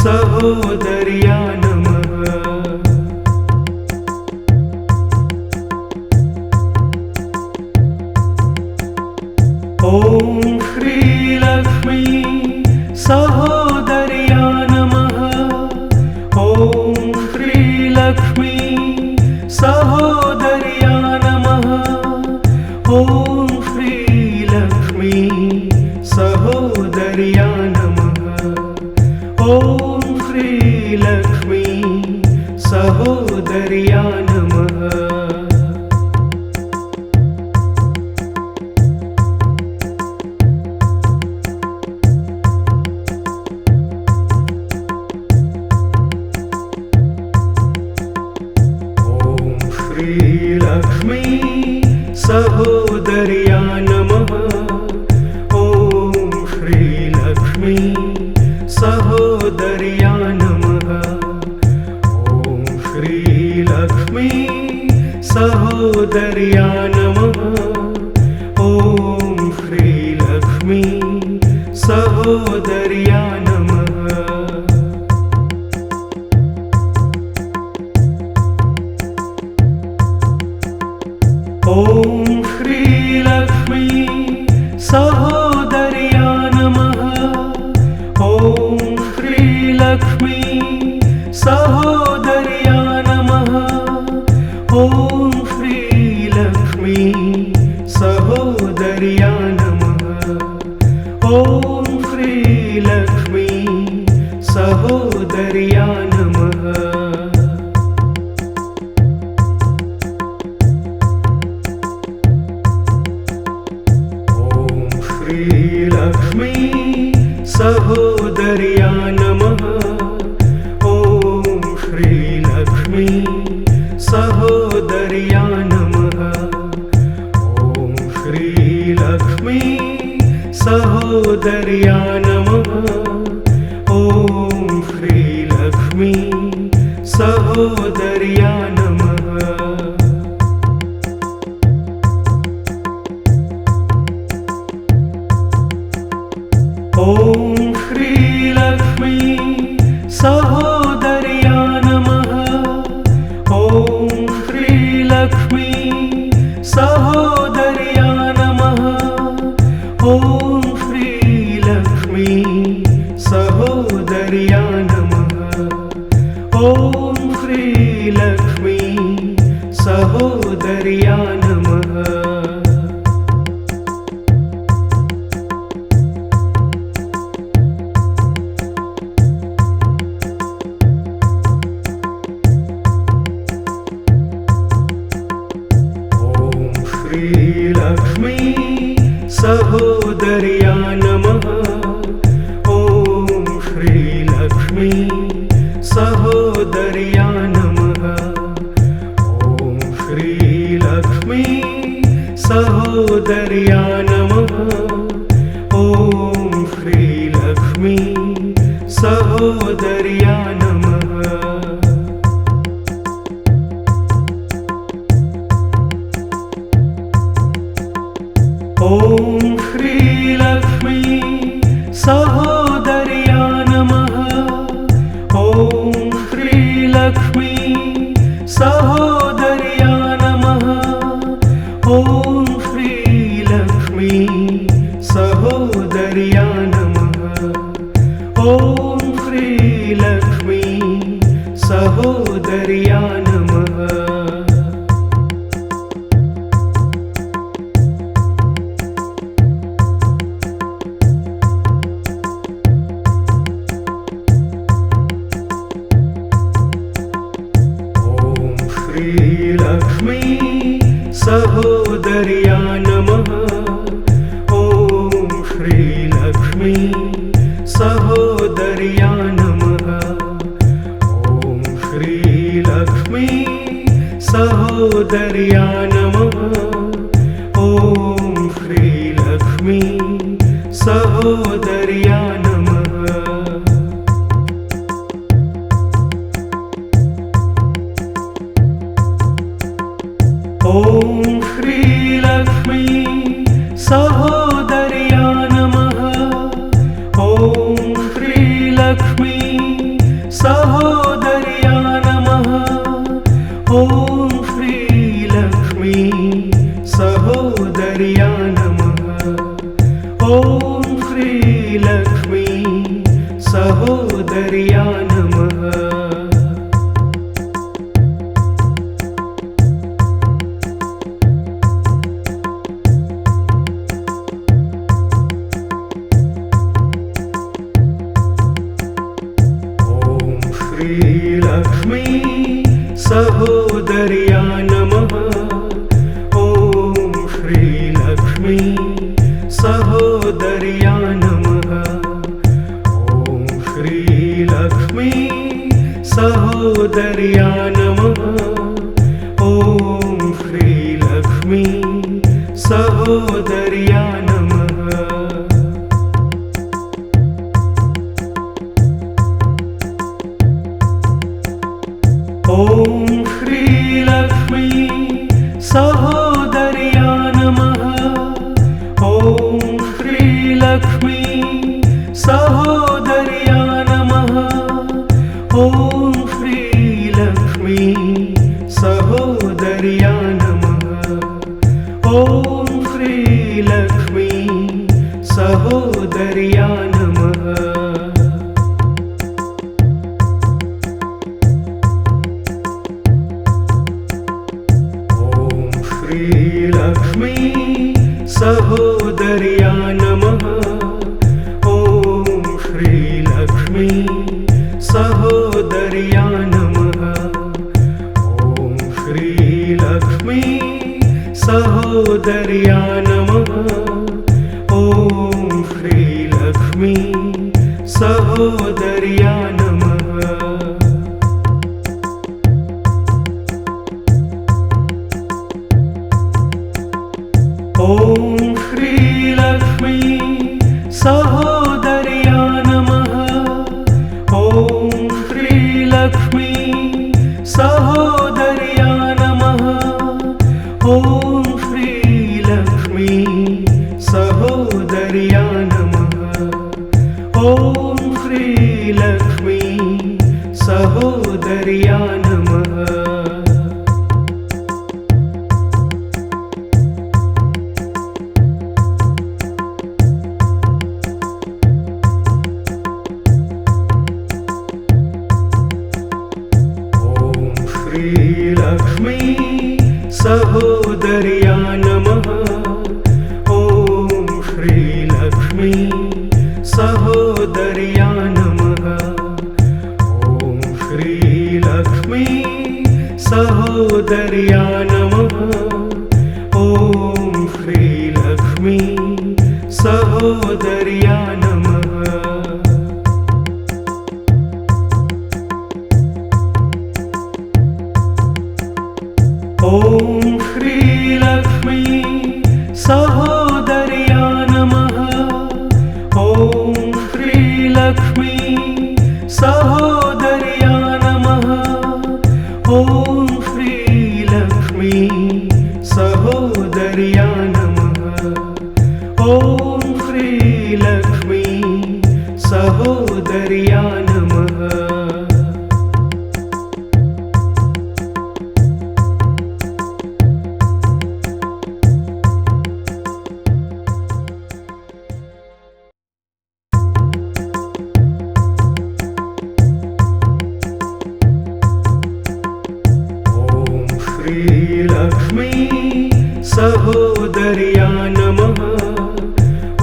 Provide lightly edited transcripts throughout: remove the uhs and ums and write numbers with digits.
सहोदर्या नमः। ॐ श्रीलक्ष्मी सहोदर्या नमः। ॐ श्रीलक्ष्मी सहोदर्या नमः। ॐ श्रीलक्ष्मी सहोदर्या नमः। ॐ श्रीलक्ष्मी सहोदर्या नमः। श्रीलक्ष्मी सहोदर्या नमः। ॐ श्रीलक्ष्मी सहोदर्या नमः। ॐ श्रीलक्ष्मी सहोदर्या नमः। ॐ श्रीलक्ष्मी सहोदर्या नमः। ॐ श्रीलक्ष्मी सहोदर्या नमः। ॐ श्रीलक्ष्मी सहोदर्या नमः। ॐ श्रीलक्ष्मी सहोदर्या नमः। ॐ श्रीलक्ष्मी सहोदर्या नमः। श्रीलक्ष्मी सहोदर्या नमः। ॐ श्रीलक्ष्मी सहोदर्या नमः। ॐ श्रीलक्ष्मी सहोदर्या नमः। ॐ श्रीलक्ष्मी सहोदर्या नमः। ॐ श्रीलक्ष्मी सहोदर्या नमः। ॐ श्रीलक्ष्मी सहोदर्या नमः। ॐ श्रीलक्ष्मी सहोदर्या नमः। ॐ श्रीलक्ष्मी सहोदर्या नमः। श्रीलक्ष्मी सहोदर्या नमः। ॐ श्रीलक्ष्मी सहोदर्या नमः। ॐ श्रीलक्ष्मी सहोदर्या नमः। ॐ श्रीलक्ष्मी सहोदर्या नमः। ॐ श्रीलक्ष्मी सहोदर्या नमः। ॐ श्रीलक्ष्मी सहोदर्या नमः। ॐ श्रीलक्ष्मी सहोदर्या नमः। ॐ श्रीलक्ष्मी सहोदर्या नमः। श्रीलक्ष्मी सहोदर्या नमः। ॐ श्रीलक्ष्मी सहोदर्या नमः। ॐ श्रीलक्ष्मी सहोदर्या नमः। ॐ श्रीलक्ष्मी सहोदर्या नमः। ॐ श्रीलक्ष्मी सहोदर्या नमः। ॐ श्रीलक्ष्मी सहोदर्या नमः। श्रीलक्ष्मी सहोदर्या नमः। ॐ श्रीलक्ष्मी सहोदर्या नमः। ॐ श्रीलक्ष्मी सहोदर्या नमः। ॐ श्रीलक्ष्मी सहोदर्या नमः। ॐ श्रीलक्ष्मी सहोदर्या नमः। ॐ श्रीलक्ष्मी सहोदर्या नमः। ॐ श्रीलक्ष्मी सहोदर्या नमः। ॐ श्रीलक्ष्मी सहोदर्या नमः। श्रीलक्ष्मी सहोदर्या नमः। ॐ श्रीलक्ष्मी सहोदर्या नमः। ॐ श्रीलक्ष्मी सहोदर्या नमः। ॐ श्रीलक्ष्मी सहोदर्या नमः। ॐ श्रीलक्ष्मी सहोदर्या नमः। ॐ श्रीलक्ष्मी सहोदर्या नमः। ॐ श्रीलक्ष्मी सहोदर्या नमः। ॐ श्रीलक्ष्मी सहोदर्या नमः। श्रीलक्ष्मी सहोदर्या नमः। ॐ श्रीलक्ष्मी सहोदर्या नमः। ॐ श्रीलक्ष्मी सहोदर्या नमः। ॐ श्रीलक्ष्मी सहोदर्या नमः। ॐ श्रीलक्ष्मी सहोदर्या नमः। ॐ श्रीलक्ष्मी सहोदर्या नमः। ॐ श्रीलक्ष्मी सहोदर्या नमः। ॐ श्रीलक्ष्मी सहोदर्या नमः। श्रीलक्ष्मी सहोदर्या नमः।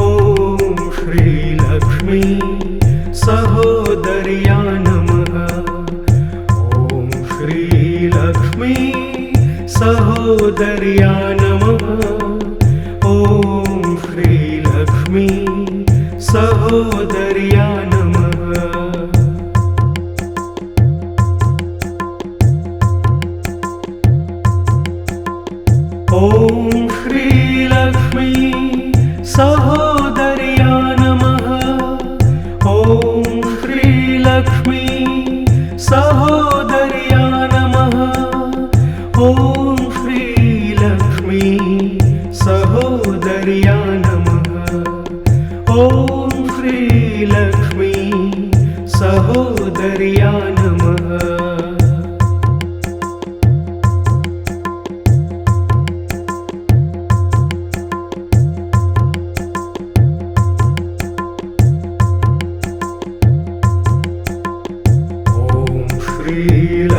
ॐ श्रीलक्ष्मी सहोदर्या नमः। ॐ श्रीलक्ष्मी सहोदर्या नमः। ॐ श्रीलक्ष्मी सहोदर्या नमः। ॐ श्रीलक्ष्मी सहोदर्या नमः। ॐ श्रीलक्ष्मी सहोदर्या नमः। ॐ श्रीलक्ष्मी सहोदर्या नमः। ॐ श्रीलक्ष्मी सहोदर्या नमः।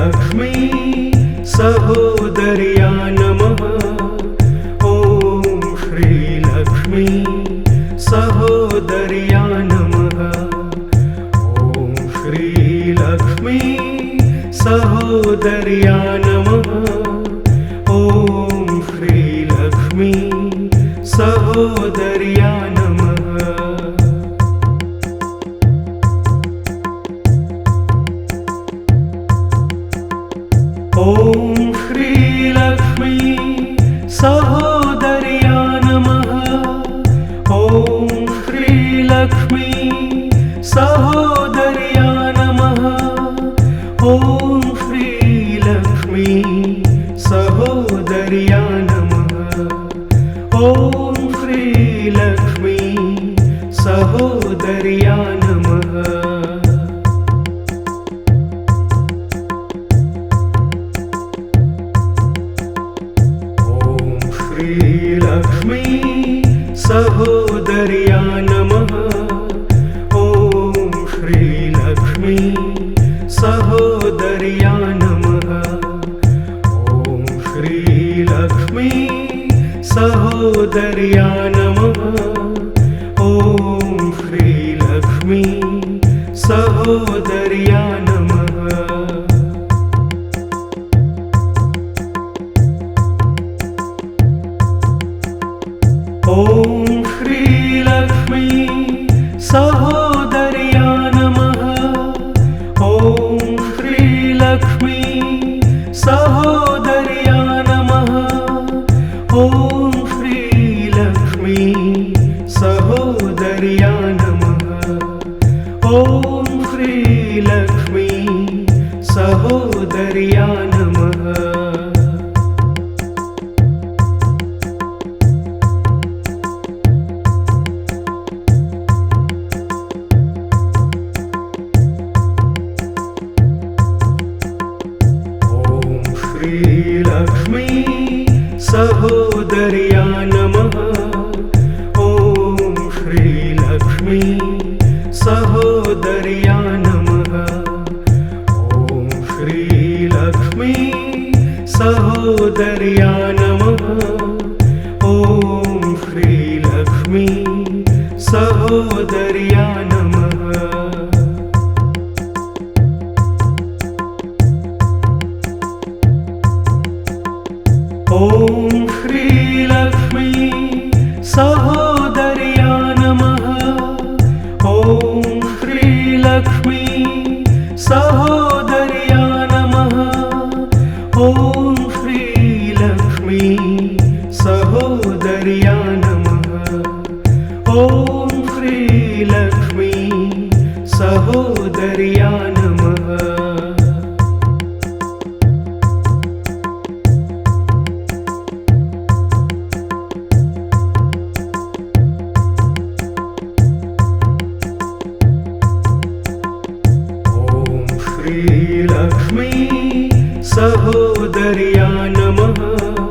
श्रीलक्ष्मी सहोदर्या नमः। ॐ श्रीलक्ष्मी सहोदर्या नमः। ॐ श्रीलक्ष्मी सहोदर्या नमः। ॐ श्रीलक्ष्मी सहोदर्या नमः। ॐ श्रीलक्ष्मी सहोदर्या नमः। ॐ श्रीलक्ष्मी सहोदर्या नमः। ॐ श्रीलक्ष्मी सहोदर्या नमः। ॐ श्रीलक्ष्मी सहोदर्या नमः। श्रीलक्ष्मी सहोदर्या नमः। ॐ श्रीलक्ष्मी सहोदर्या नमः। ॐ श्रीलक्ष्मी सहोदर्या नमः। ॐ श्रीलक्ष्मी सहोदर्या नमः। ॐ श्रीलक्ष्मी सहोदर्या नमः। ॐ श्रीलक्ष्मी सहोदर्या नमः। ॐ श्रीलक्ष्मी सहोदर्या नमः। ॐ श्रीलक्ष्मी सहोदर्या नमः। श्रीलक्ष्मी सहोदर्या नमः। ॐ श्रीलक्ष्मी सहोदर्या नमः। ॐ श्रीलक्ष्मी सहोदर्या नमः। ॐ श्रीलक्ष्मी सहोदर्या नमः। ॐ श्रीलक्ष्मी सहोदर्या नमः। ॐ श्रीलक्ष्मी सहोदर्या नमः। ॐ श्रीलक्ष्मी सहोदर्या नमः। ॐ श्रीलक्ष्मी सहोदर्या नमः। श्रीलक्ष्मी सहोदर्या नमः।